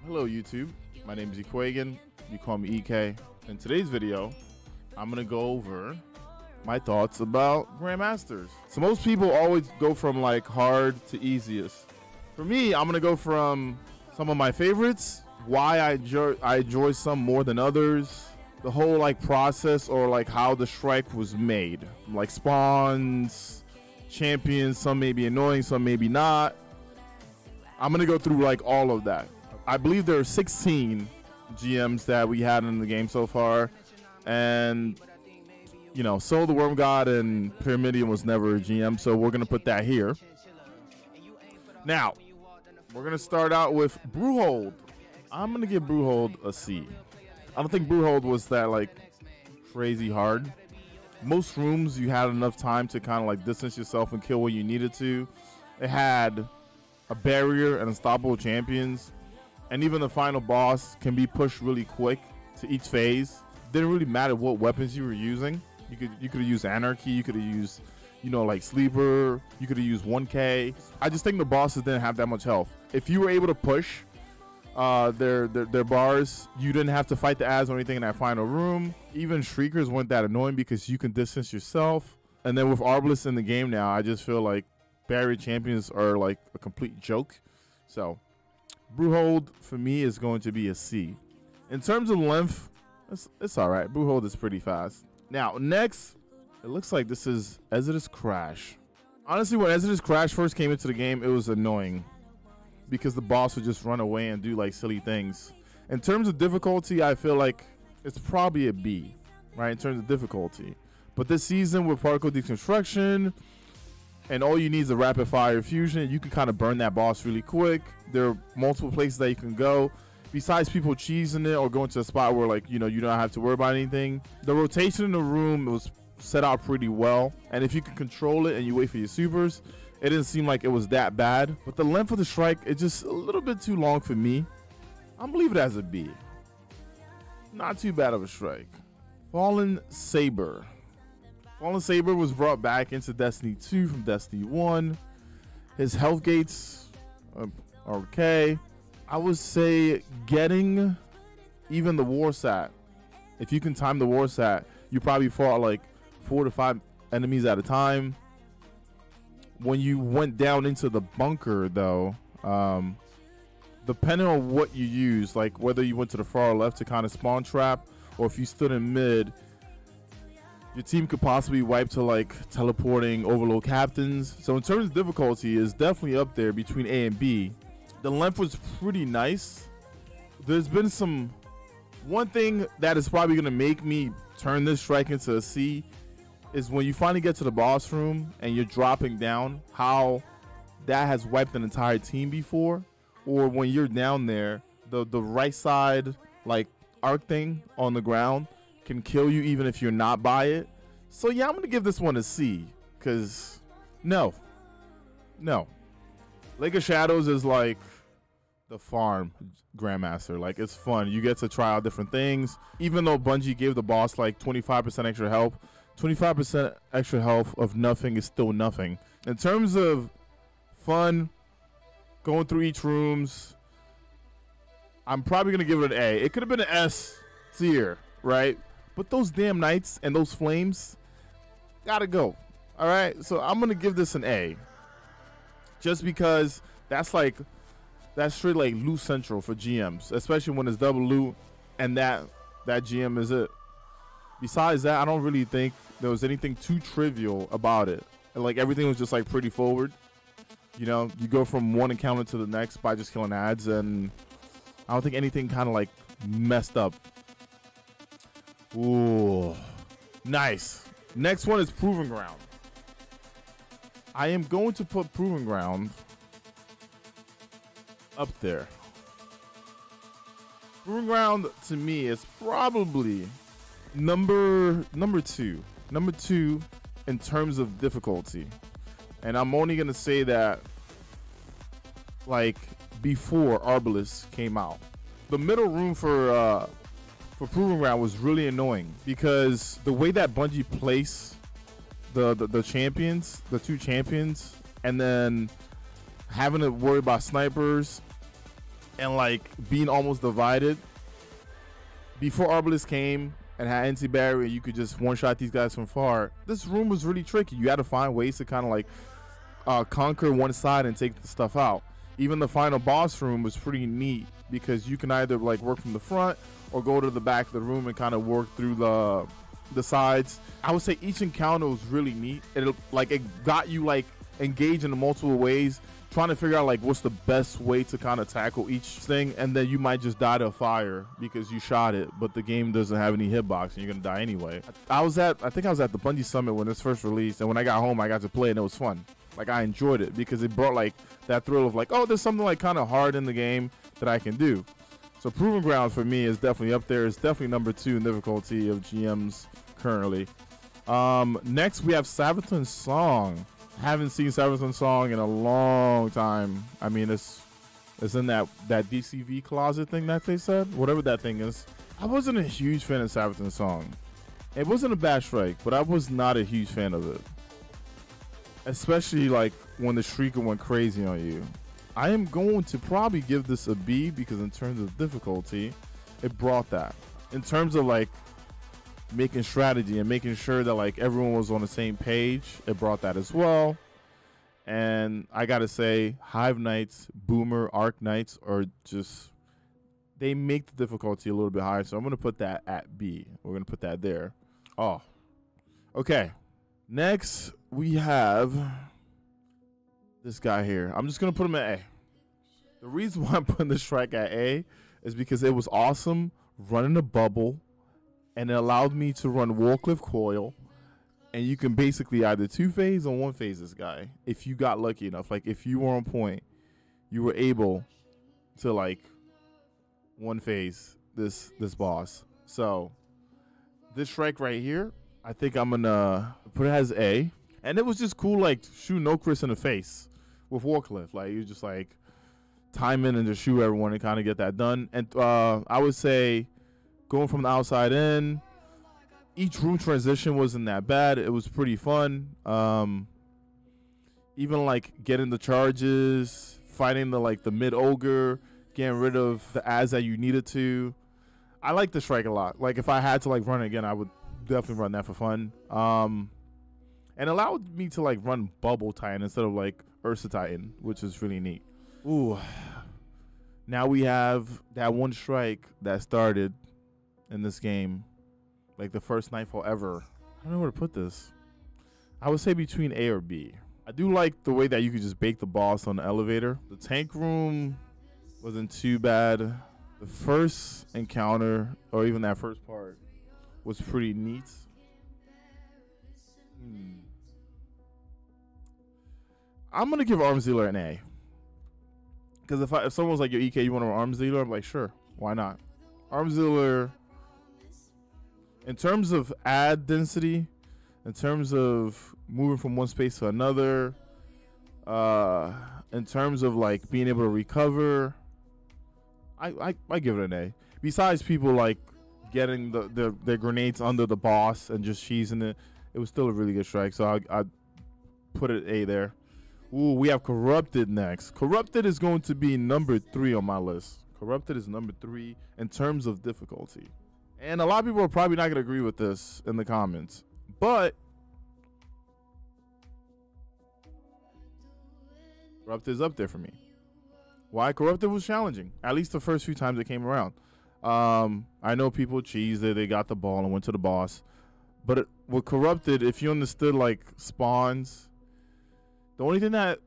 Hello YouTube, my name is Ekuegan, you call me EK. In today's video, I'm gonna go over my thoughts about Grandmasters. So most people always go from like hard to easiest. For me, I'm gonna go from some of my favorites, why I enjoy some more than others, the whole like process or like how the strike was made. Like spawns, champions, some may be annoying, some maybe not. I'm gonna go through like all of that. I believe there are 16 GMs that we had in the game so far, and you know, Soul the Worm God and Pyramidion was never a GM, so we're gonna put that here. Now, we're gonna start out with Brewhold. I'm gonna give Brewhold a C. I don't think Brewhold was that like crazy hard. Most rooms you had enough time to kind of like distance yourself and kill what you needed to. It had a barrier and unstoppable champions. And even the final boss can be pushed really quick to each phase. Didn't really matter what weapons you were using. You could have used Anarchy, you could have used, you know, like Sleeper, you could have used 1K. I just think the bosses didn't have that much health. If you were able to push their bars, you didn't have to fight the ads or anything in that final room. Even Shriekers weren't that annoying because you can distance yourself. And then with Arbalists in the game now, I just feel like barrier champions are like a complete joke. So Brewhold for me is going to be a C. In terms of length, it's all right. Brewhold is pretty fast. Now next, it looks like this is Exodus Crash. Honestly, when Exodus Crash first came into the game, it was annoying because the boss would just run away and do like silly things. In terms of difficulty, I feel like it's probably a B, right? In terms of difficulty. But this season with particle deconstruction and all you need is a rapid fire fusion, you can kind of burn that boss really quick. There are multiple places that you can go. Besides people cheesing it or going to a spot where like, you know, you don't have to worry about anything. The rotation in the room was set out pretty well. And if you can control it and you wait for your supers, it didn't seem like it was that bad. But the length of the strike is just a little bit too long for me. I'm gonna leave it as a B. Not too bad of a strike. Fallen Saber. Fallen Saber was brought back into Destiny 2 from Destiny 1. His health gates are okay. I would say getting even the war sat. If you can time the war sat, you probably fought like 4 to 5 enemies at a time. When you went down into the bunker though, depending on what you use, like whether you went to the far left to kind of spawn trap or if you stood in mid, your team could possibly wipe to like teleporting overload captains. So in terms of difficulty, it's definitely up there between A and B. The length was pretty nice. There's been one thing that is probably gonna make me turn this strike into a C is when you finally get to the boss room and you're dropping down, how that has wiped an entire team before. Or when you're down there, the right side like arc thing on the ground can kill you even if you're not by it. So yeah, I'm gonna give this one a C, because no. Lake of Shadows is like the farm Grandmaster. Like, it's fun. You get to try out different things. Even though Bungie gave the boss like 25% extra health, 25% extra health of nothing is still nothing. In terms of fun, going through each rooms, I'm probably gonna give it an A. It could have been an S tier, right? But those damn knights and those flames gotta go. All right, so I'm gonna give this an A, just because that's straight like loot central for GMs, especially when it's double loot and that GM is it. Besides that, I don't really think there was anything too trivial about it. And like everything was just like pretty forward. You know, you go from one encounter to the next by just killing ads, and I don't think anything kind of like messed up. Ooh, nice. Next one is Proving Ground. I am going to put Proving Ground up there. Proving Ground to me is probably number two in terms of difficulty, and I'm only gonna say that like before Arbalest came out. The middle room for Proving Ground was really annoying because the way that Bungie placed the champions, the two champions, and then having to worry about snipers and like being almost divided. Before Arbalest came and had anti-barrier, you could just one-shot these guys from far. This room was really tricky. You had to find ways to kind of like conquer one side and take the stuff out. Even the final boss room was pretty neat because you can either like work from the front or go to the back of the room and kind of work through the sides. I would say each encounter was really neat. It got you like engaged in multiple ways, trying to figure out like what's the best way to kind of tackle each thing, and then you might just die to a fire because you shot it, but the game doesn't have any hitbox and you're gonna die anyway. I think I was at the Bungie Summit when this first released, and when I got home I got to play and it was fun. Like I enjoyed it because it brought like that thrill of like, oh, there's something like kind of hard in the game that I can do. So Proving Ground for me is definitely up there. It's definitely number 2 in difficulty of GMs currently. Next we have Saboten Song. Haven't seen Saboten Song in a long time. I mean, it's in that DCV closet thing that they said, whatever that thing is. I wasn't a huge fan of Saboten Song. It wasn't a bad strike, but I was not a huge fan of it, especially like when the shrieker went crazy on you. I am going to probably give this a B because in terms of difficulty, it brought that. In terms of like making strategy and making sure that like everyone was on the same page, it brought that as well. And I gotta say, Hive Knights, Boomer, Arc Knights are just, they make the difficulty a little bit higher, so I'm gonna put that at B. We're gonna put that there. Oh, okay. Next we have this guy here. I'm just gonna put him at A. The reason why I'm putting this strike at A is because it was awesome running a bubble, and it allowed me to run Warcliffe Coil, and you can basically either 2-phase or 1-phase this guy if you got lucky enough. Like if you were on point, you were able to like 1-phase this boss. So this strike right here, I think I'm gonna put it as A. And it was just cool, like shoot Nocris in the face with Warcliffe. Like you just like time in and just shoot everyone and kind of get that done. And I would say going from the outside in, each room transition wasn't that bad. It was pretty fun. Even like getting the charges, fighting the mid ogre, getting rid of the ads that you needed to. I like the strike a lot. Like if I had to like run it again, I would definitely run that for fun. And allowed me to like run Bubble Titan instead of like Ursa Titan, which is really neat. Ooh. Now we have that one strike that started in this game, like the first Nightfall ever. I don't know where to put this. I would say between A or B. I do like the way that you could just bake the boss on the elevator. The tank room wasn't too bad. The first encounter, or even that first part, was pretty neat. I'm gonna give Arms Dealer an A. Because if someone's like, yo, EK, you want an Arms Dealer? I'm like, sure, why not? Arms Dealer, in terms of ad density, in terms of moving from one space to another, in terms of like being able to recover, I give it an A. Besides people like getting the grenades under the boss and just cheesing it, it was still a really good strike. So I put it A there. Ooh, we have Corrupted next. Corrupted is going to be number 3 on my list. Corrupted is number 3 in terms of difficulty. And a lot of people are probably not going to agree with this in the comments. But Corrupted is up there for me. Why? Corrupted was challenging. At least the first few times it came around. I know people cheesed it. They got the ball and went to the boss. But with Corrupted, if you understood like spawns, the only thing that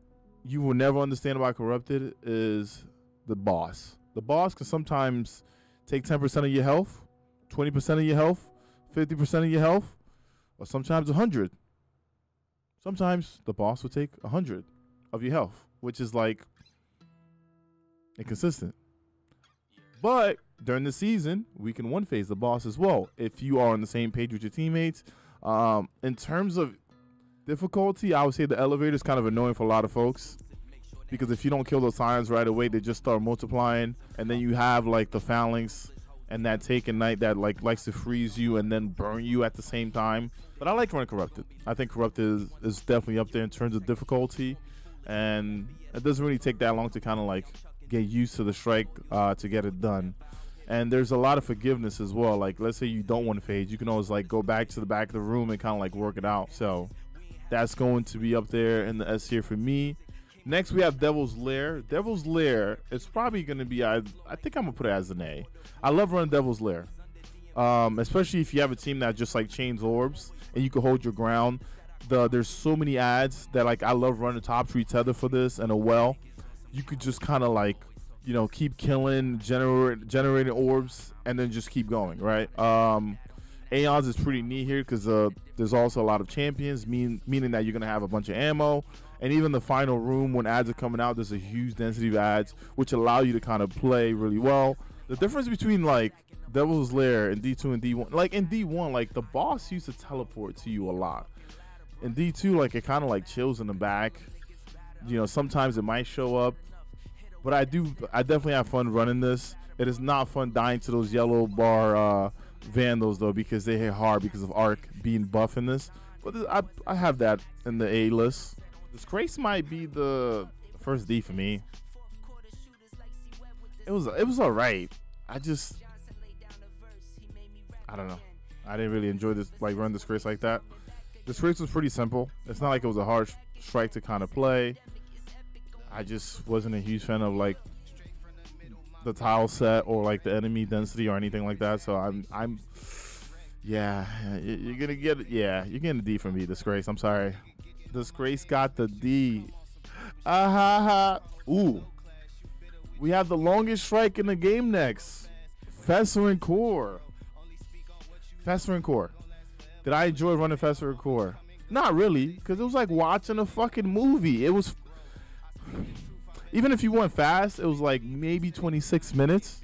you will never understand about Corrupted is the boss. The boss can sometimes take 10% of your health, 20% of your health, 50% of your health, or sometimes 100. Sometimes the boss will take 100 of your health, which is like inconsistent. But during the season, we can 1-phase the boss as well if you are on the same page with your teammates. In terms of difficulty, I would say the elevator is kind of annoying for a lot of folks, because if you don't kill those Scions right away, they just start multiplying, and then you have like the Phalanx and that Taken Knight that like likes to freeze you and then burn you at the same time. But I like running Corrupted. I think Corrupted is definitely up there in terms of difficulty, and it doesn't really take that long to kind of like get used to the strike to get it done. And there's a lot of forgiveness as well. Like, let's say you don't want to phase, you can always like go back to the back of the room and kind of like work it out. So that's going to be up there in the S tier for me. Next, we have Devil's Lair. Devil's Lair is probably going to be, I think I'm going to put it as an A. I love running Devil's Lair, especially if you have a team that just like chains orbs and you can hold your ground. There's so many ads that like I love running Top Tree Tether for this and a well. You could just kind of like, you know, keep killing, generating orbs, and then just keep going, right? Aeons is pretty neat here because there's also a lot of champions, meaning that you're going to have a bunch of ammo. And even the final room, when ads are coming out, there's a huge density of ads, which allow you to kind of play really well. The difference between, like, Devil's Lair and D2 and D1, like, in D1, like, the boss used to teleport to you a lot. In D2, like, it kind of, like, chills in the back. You know, sometimes it might show up. But I definitely have fun running this. It is not fun dying to those yellow bar Vandals, though, because they hit hard because of Arc being buff in this. But I have that in the A list. Disgrace might be the first D for me. It was all right. I don't know. I didn't really enjoy this, like, run Disgrace like that. Disgrace was pretty simple. It's not like it was a hard strike to kind of play. I just wasn't a huge fan of like the tile set or like the enemy density or anything like that. So yeah, you're gonna get it. Yeah, you're getting a D from me, Disgrace. I'm sorry. Disgrace got the D. Ooh, we have the longest strike in the game next. Festering Core. Festering Core. Did I enjoy running Festering Core? Not really, because it was like watching a fucking movie. It was. Even if you went fast, it was like maybe 26 minutes.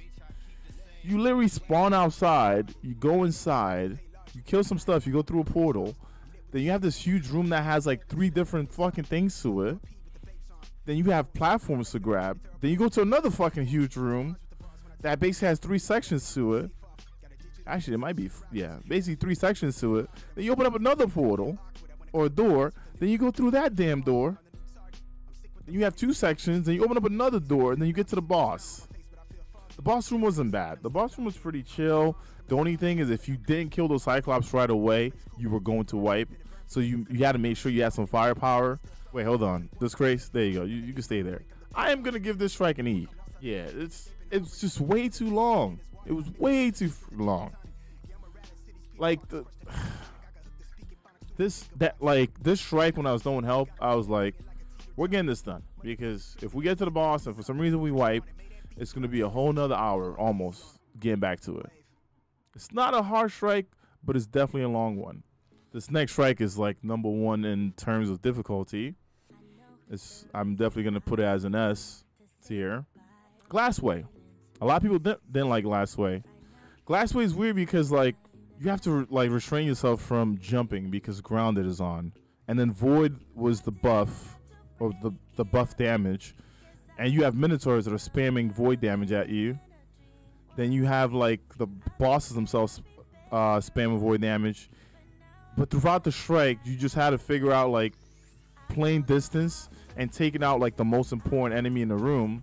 You literally spawn outside, you go inside, you kill some stuff, you go through a portal, then you have this huge room that has like 3 different fucking things to it. Then you have platforms to grab. Then you go to another fucking huge room that basically has 3 sections to it. Actually, it might be, yeah, basically 3 sections to it. Then you open up another portal or a door, then you go through that damn door. You have 2 sections, and you open up another door, and then you get to the boss. The boss room wasn't bad. The boss room was pretty chill. The only thing is, if you didn't kill those Cyclops right away, you were going to wipe. So you had to make sure you had some firepower. Wait, hold on. Disgrace. There you go. You can stay there. I am gonna give this strike an E. Yeah, it's just way too long. It was way too long. Like this strike when I was throwing help, I was like, we're getting this done, because if we get to the boss and for some reason we wipe, it's going to be a whole nother hour almost getting back to it. It's not a hard strike, but it's definitely a long one. This next strike is like #1 in terms of difficulty. I'm definitely going to put it as an S tier. Glassway. A lot of people didn't like Glassway. Glassway is weird because like you have to like restrain yourself from jumping because Grounded is on. And then Void was the buff. Or the buff damage, and you have Minotaurs that are spamming void damage at you. Then you have like the bosses themselves spamming void damage. But throughout the strike, you just had to figure out like playing distance and taking out like the most important enemy in the room.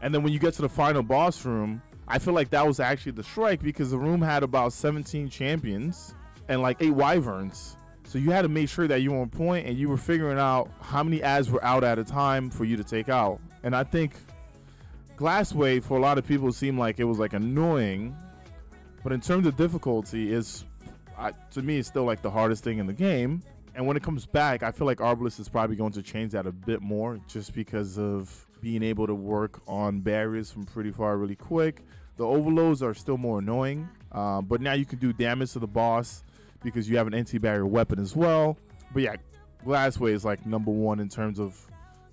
And then when you get to the final boss room, I feel like that was actually the strike because the room had about 17 champions and like 8 wyverns. So you had to make sure that you were on point and you were figuring out how many ads were out at a time for you to take out. And I think Glassway, for a lot of people, seemed like it was like annoying. But in terms of difficulty, to me, it's still like the hardest thing in the game. And when it comes back, I feel like Arbalest is probably going to change that a bit more just because of being able to work on barriers from pretty far really quick. The overloads are still more annoying, but now you can do damage to the boss because you have an anti-barrier weapon as well. But yeah, Glassway is like #1 in terms of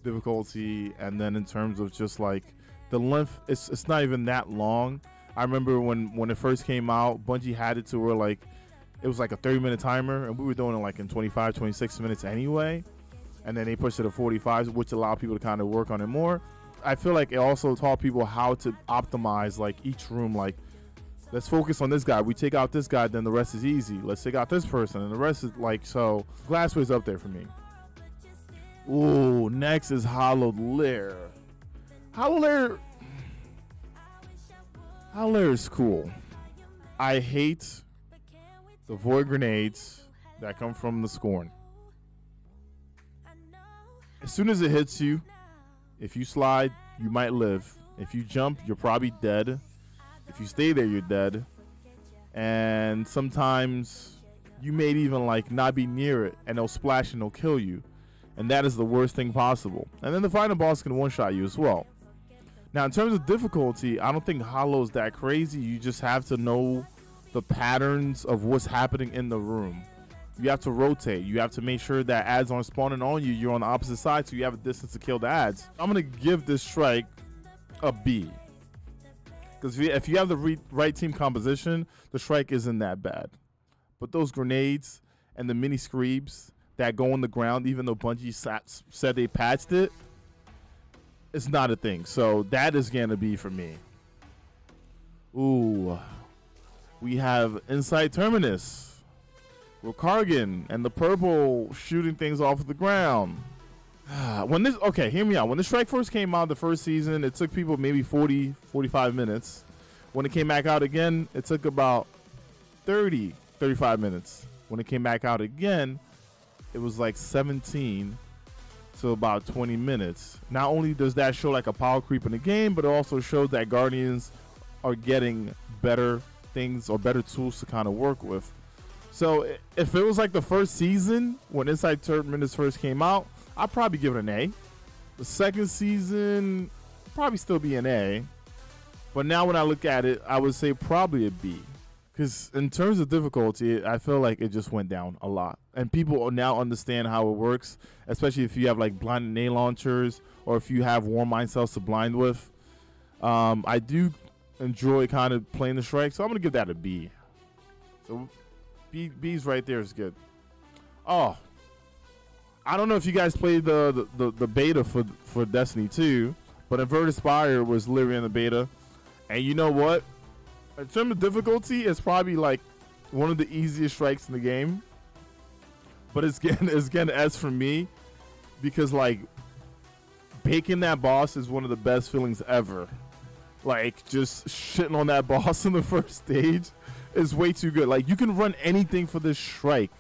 difficulty, and then in terms of just like the length, it's not even that long. I remember when it first came out, Bungie had it to where like it was like a 30-minute timer, and we were doing it like in 25, 26 minutes anyway. And then they pushed it to 45, which allowed people to kind of work on it more. I feel like it also taught people how to optimize like each room. Like, let's focus on this guy. We take out this guy, then the rest is easy. Let's take out this person, and the rest is like, so Glassway's up there for me. Ooh, next is Hollowed Lair. Lair is cool. I hate the void grenades that come from the scorn. As soon as it hits you, if you slide, you might live. If you jump, you're probably dead. If you stay there, you're dead. And sometimes you may even like not be near it, and they'll splash and they'll kill you. And that is the worst thing possible. And then the final boss can one-shot you as well. Now, in terms of difficulty, I don't think Hollow's that crazy. You just have to know the patterns of what's happening in the room. You have to rotate. You have to make sure that ads aren't spawning on you. You're on the opposite side, so you have a distance to kill the ads. I'm going to give this strike a B. Because if you have the right team composition, the strike isn't that bad. But those grenades and the mini screebs that go on the ground, even though Bungie said they patched it, it's not a thing. So that is going to be for me. Ooh. We have inside Terminus. Ekuegan and the purple shooting things off of the ground. Okay, hear me out. When the strike first came out the first season, it took people maybe 40-45 minutes. When it came back out again, it took about 30-35 minutes. When it came back out again, it was like 17 to about 20 minutes. Not only does that show like a power creep in the game, but it also shows that Guardians are getting better things or better tools to kind of work with. So if it was like the first season when Inside Terminus first came out, I'd probably give it an A. The second season, probably still be an A. But now when I look at it, I would say probably a B. Because in terms of difficulty, I feel like it just went down a lot. And people now understand how it works, especially if you have like blind grenade launchers or if you have warm mine cells to blind with. I do enjoy kind of playing the strike, so I'm going to give that a B. So B's right there is good. Oh, I don't know if you guys played the beta for Destiny 2, but Inverted Spire was literally in the beta. And you know what? In terms of difficulty, it's probably like one of the easiest strikes in the game. But it's getting S for me because like baking that boss is one of the best feelings ever. Like just shitting on that boss in the first stage is way too good. Like you can run anything for this strike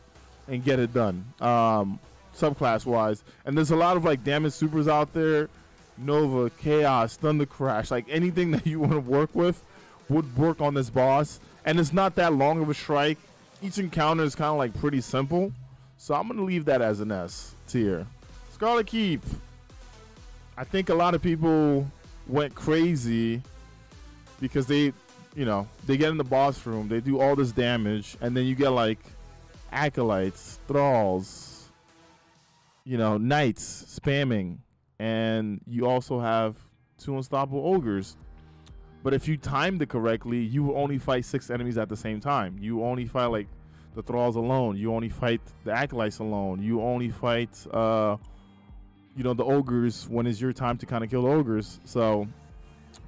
and get it done, subclass wise. And there's a lot of like damage supers out there, Nova, Chaos, Thunder Crash, like anything that you want to work with would work on this boss. And it's not that long of a strike. Each encounter is kind of like pretty simple, so I'm gonna leave that as an S tier. Scarlet Keep, I think a lot of people went crazy because they get in the boss room, they do all this damage, and then you get like acolytes, thralls, knights spamming, and you also have 2 unstoppable ogres. But if you timed it correctly, you will only fight 6 enemies at the same time. You only fight like the thralls alone. You only fight the acolytes alone. You only fight the ogres when it's your time to kind of kill the ogres. So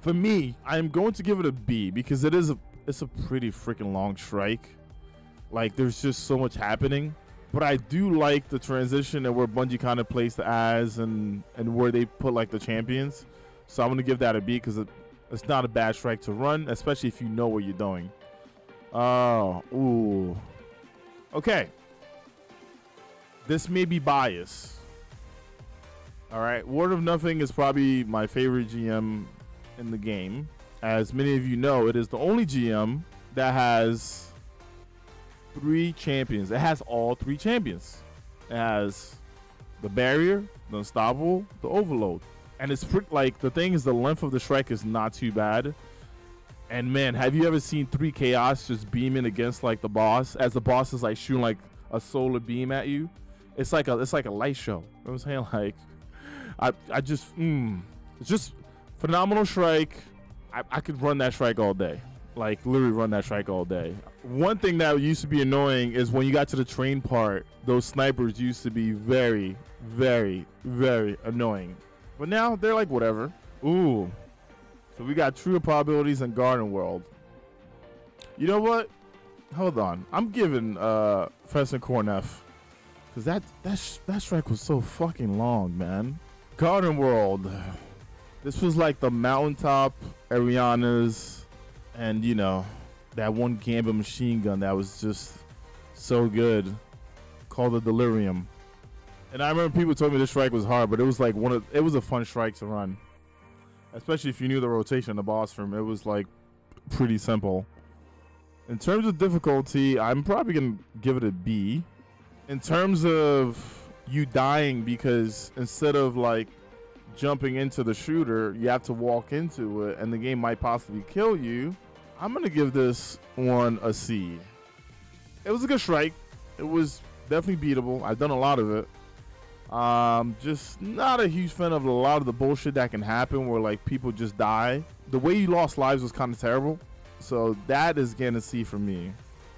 for me, I'm going to give it a B because it's a pretty freaking long strike. Like there's just so much happening. But I do like the transition and where Bungie kind of placed the ads and where they put like the champions. So I'm gonna give that a B because it's not a bad strike to run, especially if you know what you're doing. Oh, ooh. Okay. This may be biased. All right, Word of Nothing is probably my favorite GM in the game. As many of you know, it is the only GM that has 3 champions. It has all 3 champions. It has the Barrier, the Unstoppable, the Overload. And it's like the thing is the length of the strike is not too bad. And man, have you ever seen 3 Chaos just beaming against like the boss as the boss is like shooting like a solar beam at you? It's like a light show. You know what I'm saying? Like it's just phenomenal strike. I could run that strike all day. Like literally run that strike all day. One thing that used to be annoying is when you got to the train part, those snipers used to be very, very, very annoying. But now they're like whatever. Ooh. So we got Tree of Probabilities and Garden World. You know what? Hold on. I'm giving Professor Cornef. Because that strike was so fucking long, man. Garden World. This was like the mountaintop Ariana's, and you know, that one Gambit machine gun that was just so good, called the Delirium. And I remember people told me this strike was hard, but it was like it was a fun strike to run, especially if you knew the rotation of the boss from. It was like pretty simple. In terms of difficulty, I'm probably gonna give it a B. In terms of you dying because instead of like jumping into the shooter, you have to walk into it and the game might possibly kill you, I'm gonna give this one a C. It was a good strike. It was definitely beatable. I've done a lot of it. Just not a huge fan of a lot of the bullshit that can happen where like people just die. The way you lost lives was kind of terrible, so that is getting a C for me.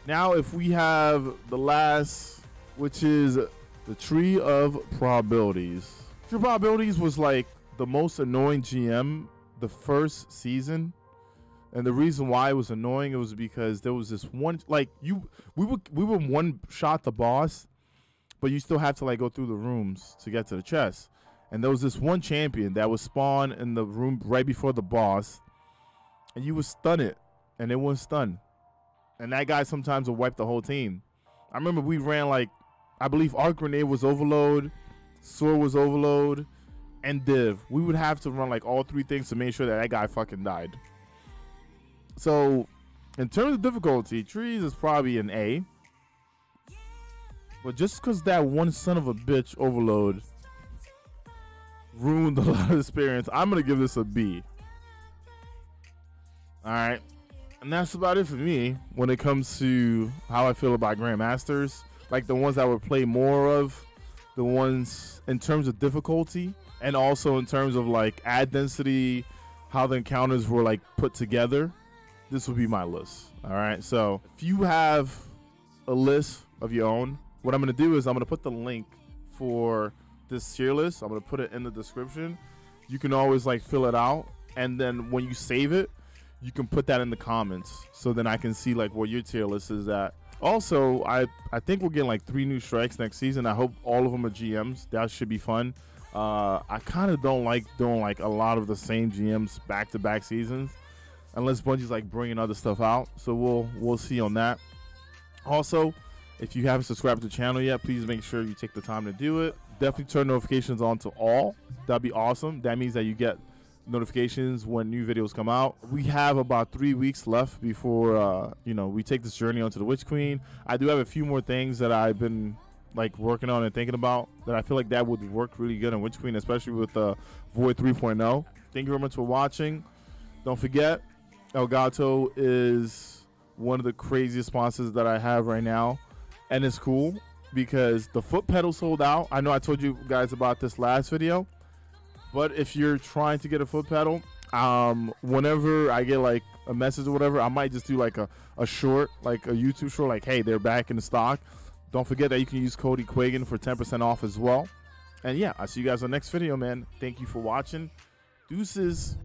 Now if we have the last, which is the Tree of Probabilities. Tree of Probabilities was like the most annoying GM the first season. And the reason why it was annoying, it was because there was this one, like we would one shot the boss, but you still have to like go through the rooms to get to the chest. And there was this one champion that would spawn in the room right before the boss, and you would stun it, and it wouldn't stun. And that guy sometimes would wipe the whole team. I remember we ran like, I believe Arc Grenade was Overload, Sword was Overload, and Div. We would have to run like all three things to make sure that guy fucking died. So, in terms of difficulty, Trees is probably an A. But just because that one son of a bitch Overload ruined a lot of experience, I'm going to give this a B. Alright. And that's about it for me when it comes to how I feel about Grandmasters. Like the ones I would play more of, the ones in terms of difficulty, and also in terms of like ad density, how the encounters were like put together. This would be my list. All right. So if you have a list of your own, what I'm going to do is I'm going to put the link for this tier list. I'm going to put it in the description. You can always like fill it out. And then when you save it, you can put that in the comments. So then I can see like where your tier list is at. Also, I think we're getting like 3 new strikes next season. I hope all of them are GMs. That should be fun. I kind of don't like doing like a lot of the same GMs back-to-back seasons, unless Bungie's like bringing other stuff out. So we'll see on that. Also, if you haven't subscribed to the channel yet, please make sure you take the time to do it. Definitely turn notifications on to all. That'd be awesome. That means that you get notifications when new videos come out. We have about 3 weeks left before you know, we take this journey onto the Witch Queen. I do have a few more things that I've been like working on and thinking about that I feel like that would work really good on Witch Queen, especially with Void 3.0. Thank you very much for watching. Don't forget, Elgato is one of the craziest sponsors that I have right now, and it's cool because the foot pedal sold out. I know I told you guys about this last video, but if you're trying to get a foot pedal, whenever I get like a message or whatever, I might just do like a short, like a YouTube short, like, hey, they're back in the stock. Don't forget that you can use code Ekuegan for 10% off as well. And yeah, I'll see you guys on the next video, man. Thank you for watching. Deuces.